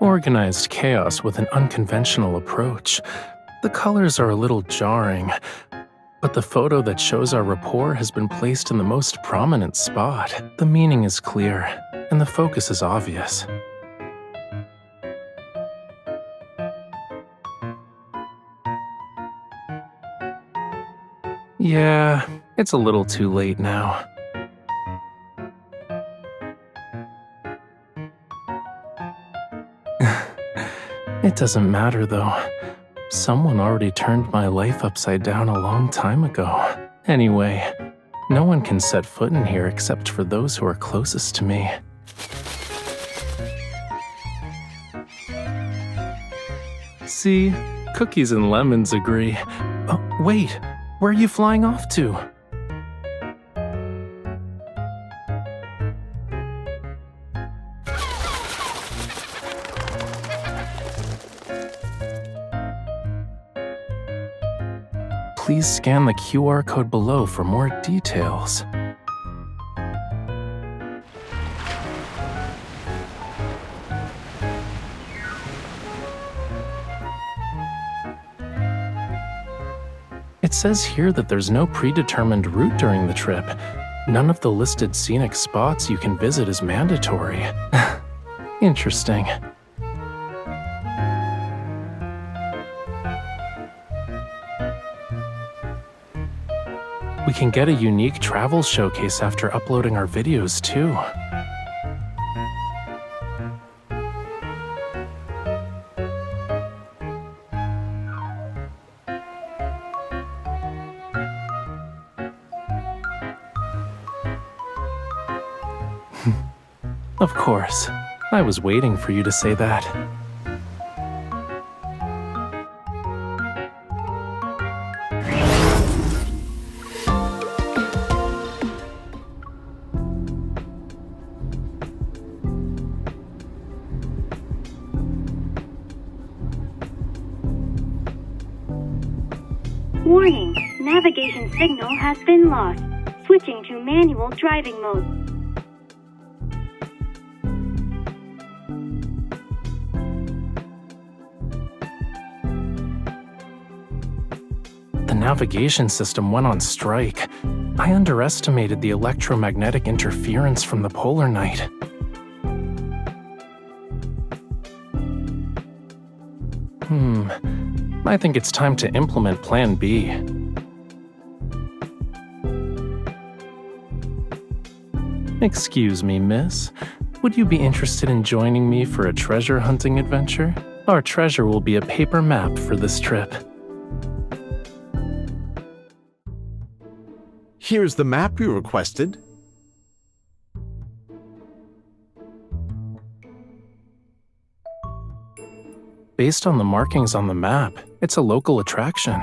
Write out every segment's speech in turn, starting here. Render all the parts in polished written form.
Organized chaos with an unconventional approach. The colors are a little jarring, but the photo that shows our rapport has been placed in the most prominent spot. The meaning is clear, and the focus is obvious. Yeah, it's a little too late now. It doesn't matter though. Someone already turned my life upside down a long time ago. Anyway, no one can set foot in here except for those who are closest to me. See, cookies and lemons agree. Oh, wait, where are you flying off to? Please scan the QR code below for more details. It says here that there's no predetermined route during the trip. None of the listed scenic spots you can visit is mandatory. Interesting. We can get a unique travel showcase after uploading our videos, too. Of course. I was waiting for you to say that. Warning, navigation signal has been lost. Switching to manual driving mode. The navigation system went on strike. I underestimated the electromagnetic interference from the polar night. I think it's time to implement Plan B. Excuse me, miss. Would you be interested in joining me for a treasure hunting adventure? Our treasure will be a paper map for this trip. Here's the map you requested. Based on the markings on the map, it's a local attraction.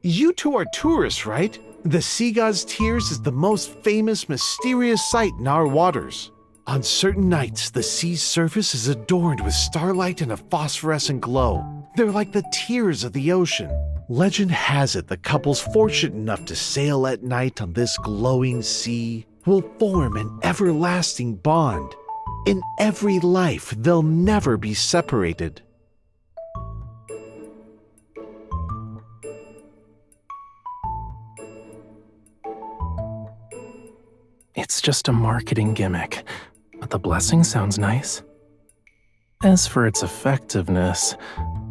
You two are tourists, right? The Sea God's Tears is the most famous, mysterious sight in our waters. On certain nights, the sea's surface is adorned with starlight and a phosphorescent glow. They're like the tears of the ocean. Legend has it the couples fortunate enough to sail at night on this glowing sea will form an everlasting bond. In every life, they'll never be separated. It's just a marketing gimmick, but the blessing sounds nice. As for its effectiveness,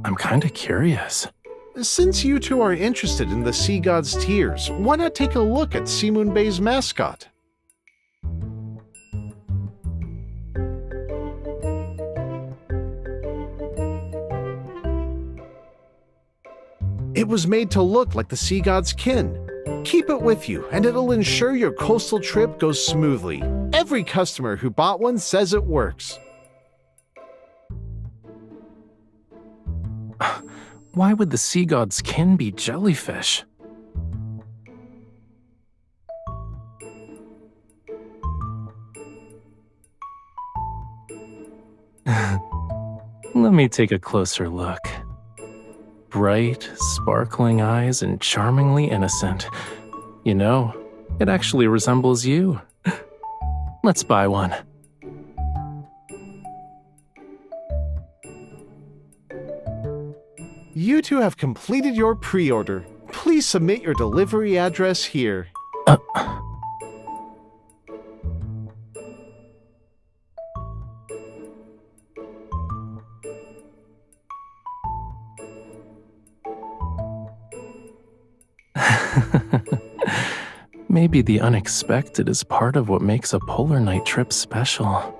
I'm kinda curious. Since you two are interested in the Sea God's Tears, why not take a look at Seamoon Bay's mascot? It was made to look like the Sea God's kin. Keep it with you, and it'll ensure your coastal trip goes smoothly. Every customer who bought one says it works. Why would the sea god's kin be jellyfish? Let me take a closer look. Bright, sparkling eyes and charmingly innocent. You know, it actually resembles you. Let's buy one. You two have completed your pre-order. Please submit your delivery address here. Maybe the unexpected is part of what makes a polar night trip special.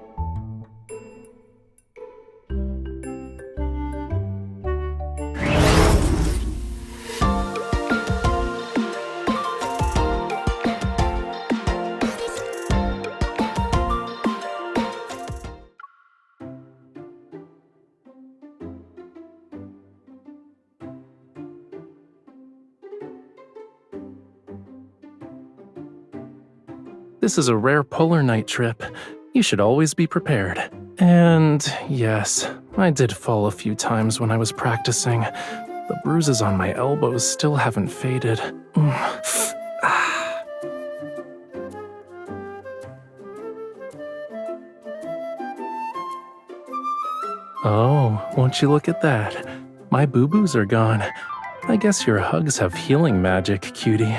This is a rare polar night trip. You should always be prepared. And yes, I did fall a few times when I was practicing. The bruises on my elbows still haven't faded. Oh, won't you look at that? My boo-boos are gone. I guess your hugs have healing magic, cutie.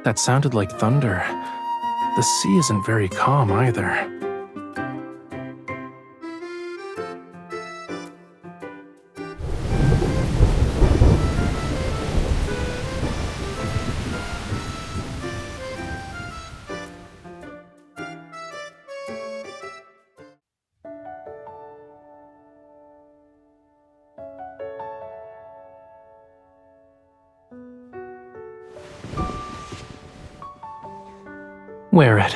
That sounded like thunder. The sea isn't very calm either. Wear it.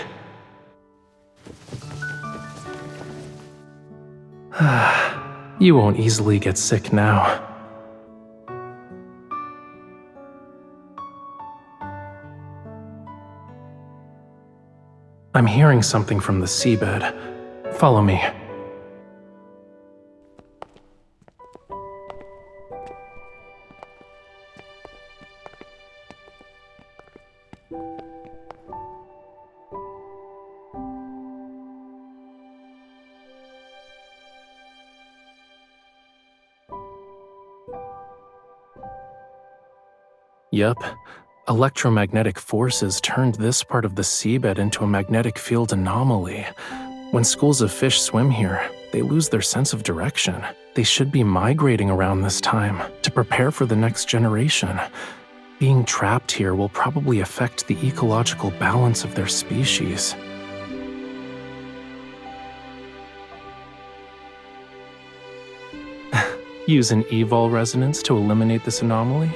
You won't easily get sick now. I'm hearing something from the seabed. Follow me. Yup. Electromagnetic forces turned this part of the seabed into a magnetic field anomaly. When schools of fish swim here, they lose their sense of direction. They should be migrating around this time to prepare for the next generation. Being trapped here will probably affect the ecological balance of their species. Use an evol resonance to eliminate this anomaly?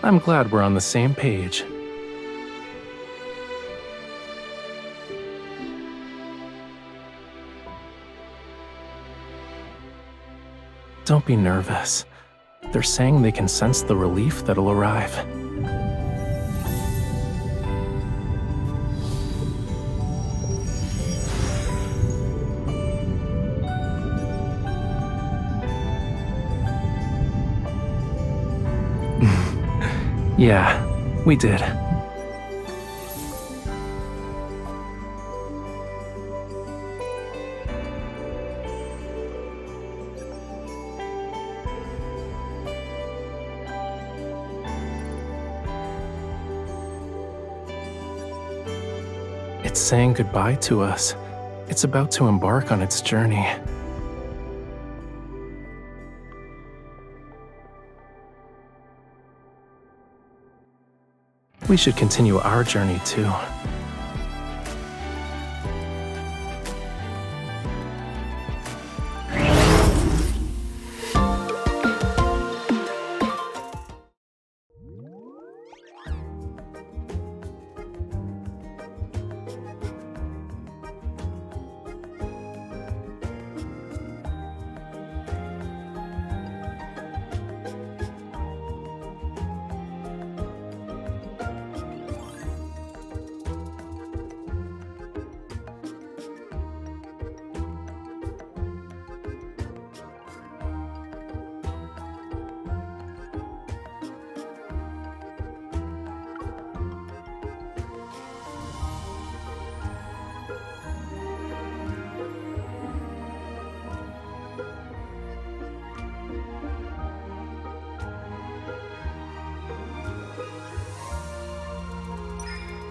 I'm glad we're on the same page. Don't be nervous. They're saying they can sense the relief that'll arrive. Yeah, we did. It's saying goodbye to us. It's about to embark on its journey. We should continue our journey too.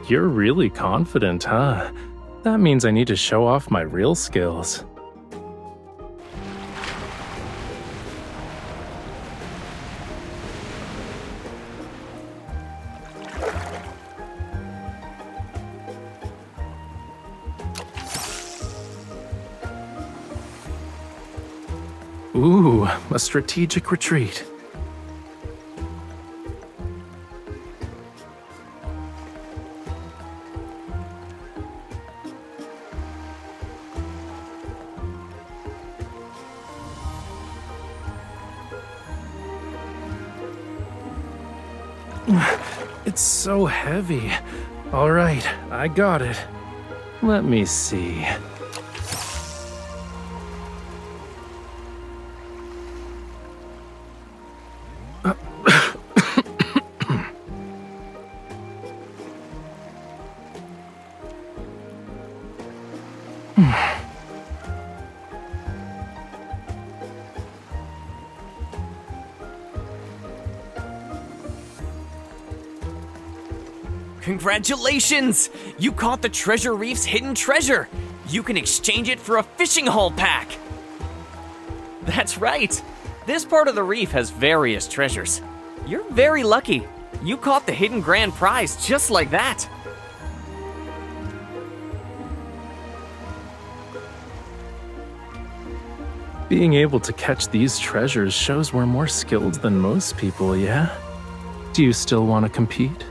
You're really confident, huh? That means I need to show off my real skills. Ooh, a strategic retreat. It's so heavy. All right, I got it. Let me see. Congratulations! You caught the Treasure Reef's hidden treasure! You can exchange it for a fishing haul pack! That's right! This part of the reef has various treasures. You're very lucky. You caught the hidden grand prize just like that. Being able to catch these treasures shows we're more skilled than most people, yeah? Do you still want to compete?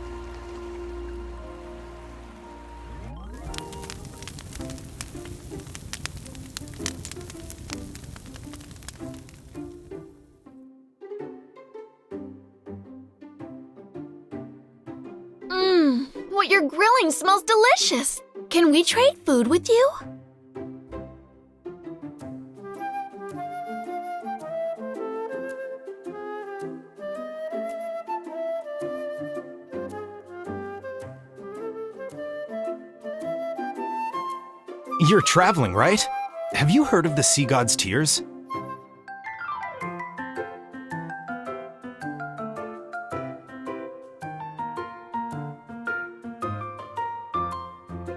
What you're grilling smells delicious. Can we trade food with you? You're traveling, right? Have you heard of the Sea God's Tears?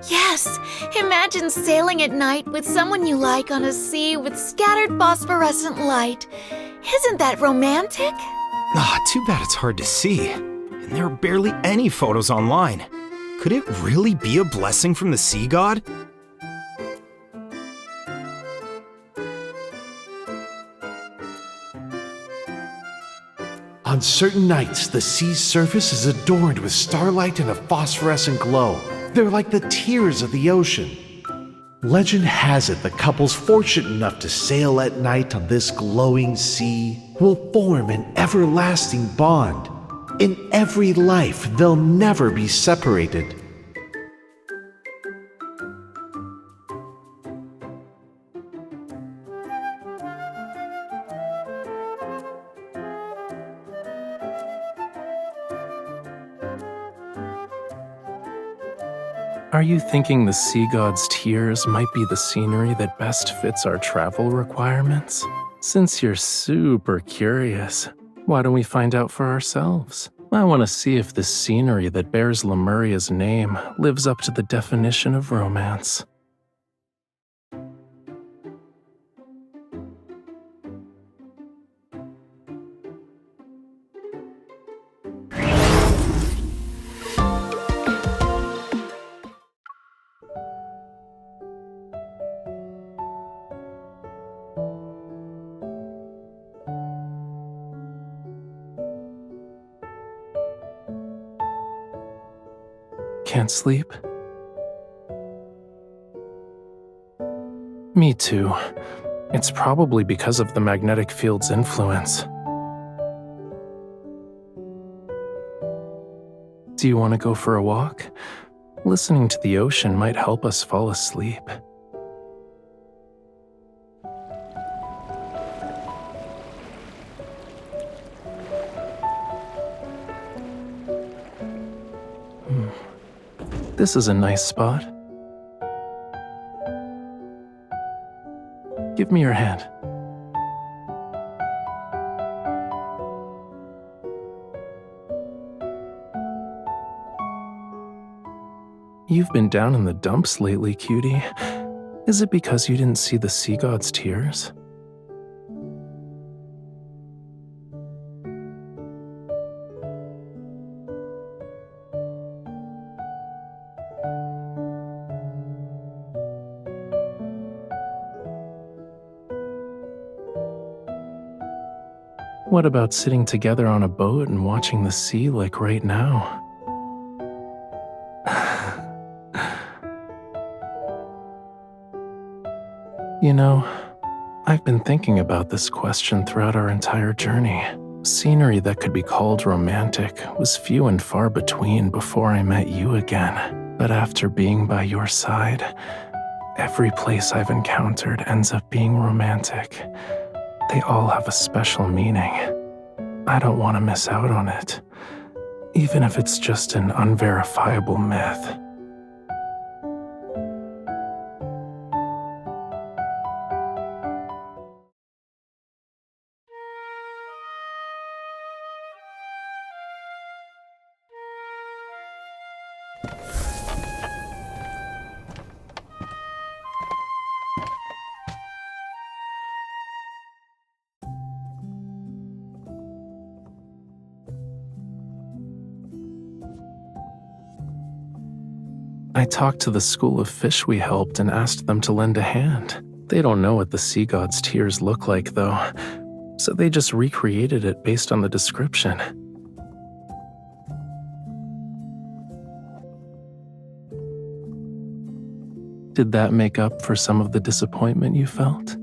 Yes! Imagine sailing at night with someone you like on a sea with scattered phosphorescent light. Isn't that romantic? Too bad it's hard to see. And there are barely any photos online. Could it really be a blessing from the Sea God? On certain nights, the sea's surface is adorned with starlight and a phosphorescent glow. They're like the tears of the ocean. Legend has it the couples fortunate enough to sail at night on this glowing sea will form an everlasting bond. In every life, they'll never be separated. Are you thinking the Sea God's Tears might be the scenery that best fits our travel requirements? Since you're super curious, why don't we find out for ourselves? I want to see if this scenery that bears Lemuria's name lives up to the definition of romance. Can't sleep? Me too. It's probably because of the magnetic field's influence. Do you want to go for a walk? Listening to the ocean might help us fall asleep. This is a nice spot. Give me your hand. You've been down in the dumps lately, cutie. Is it because you didn't see the sea god's tears? What about sitting together on a boat and watching the sea like right now? You know, I've been thinking about this question throughout our entire journey. Scenery that could be called romantic was few and far between before I met you again. But after being by your side, every place I've encountered ends up being romantic. They all have a special meaning. I don't want to miss out on it, even if it's just an unverifiable myth. I talked to the school of fish we helped and asked them to lend a hand. They don't know what the sea god's tears look like, though, so they just recreated it based on the description. Did that make up for some of the disappointment you felt?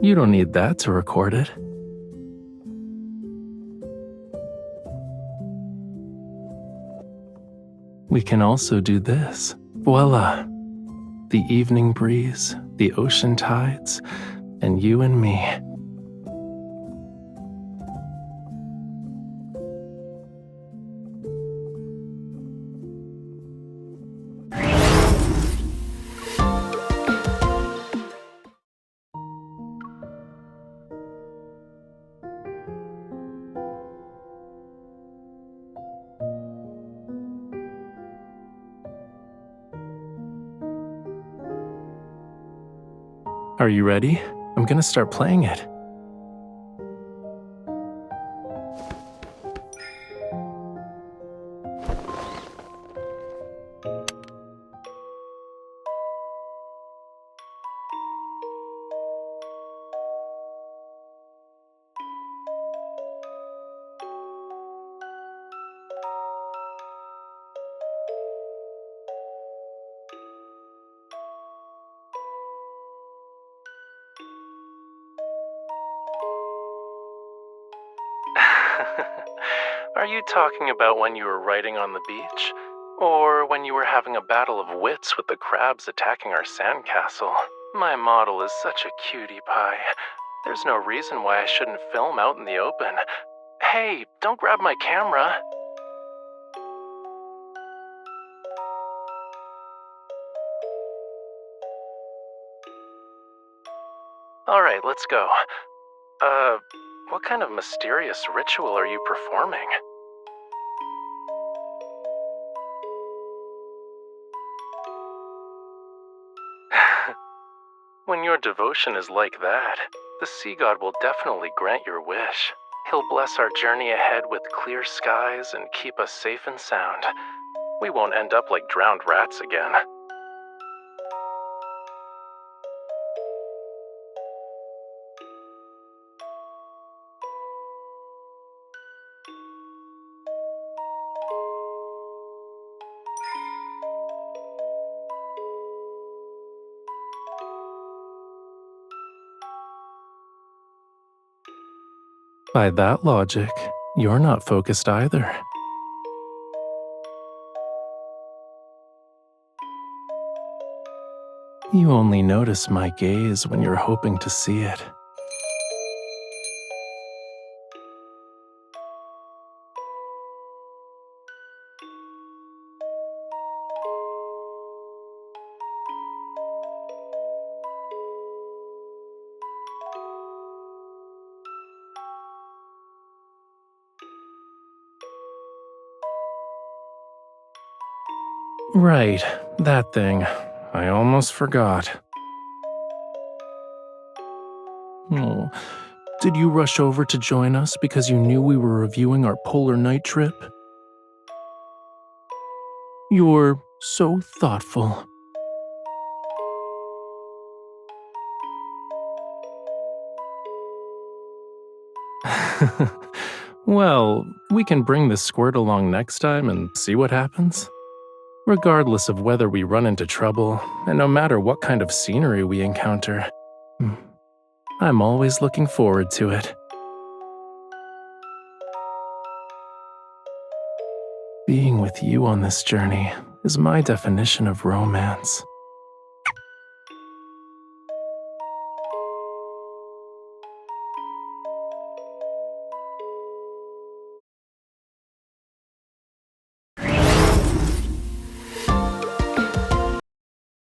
You don't need that to record it. We can also do this. Voila! The evening breeze, the ocean tides, and you and me. Are you ready? I'm gonna start playing it. Are you talking about when you were writing on the beach? Or when you were having a battle of wits with the crabs attacking our sandcastle? My model is such a cutie pie. There's no reason why I shouldn't film out in the open. Hey, don't grab my camera. Alright, let's go. What kind of mysterious ritual are you performing? When your devotion is like that, the sea god will definitely grant your wish. He'll bless our journey ahead with clear skies and keep us safe and sound. We won't end up like drowned rats again. By that logic, you're not focused either. You only notice my gaze when you're hoping to see it. Right, that thing. I almost forgot. Oh, did you rush over to join us because you knew we were reviewing our polar night trip? You're so thoughtful. Well, we can bring this squirt along next time and see what happens. Regardless of whether we run into trouble, and no matter what kind of scenery we encounter, I'm always looking forward to it. Being with you on this journey is my definition of romance.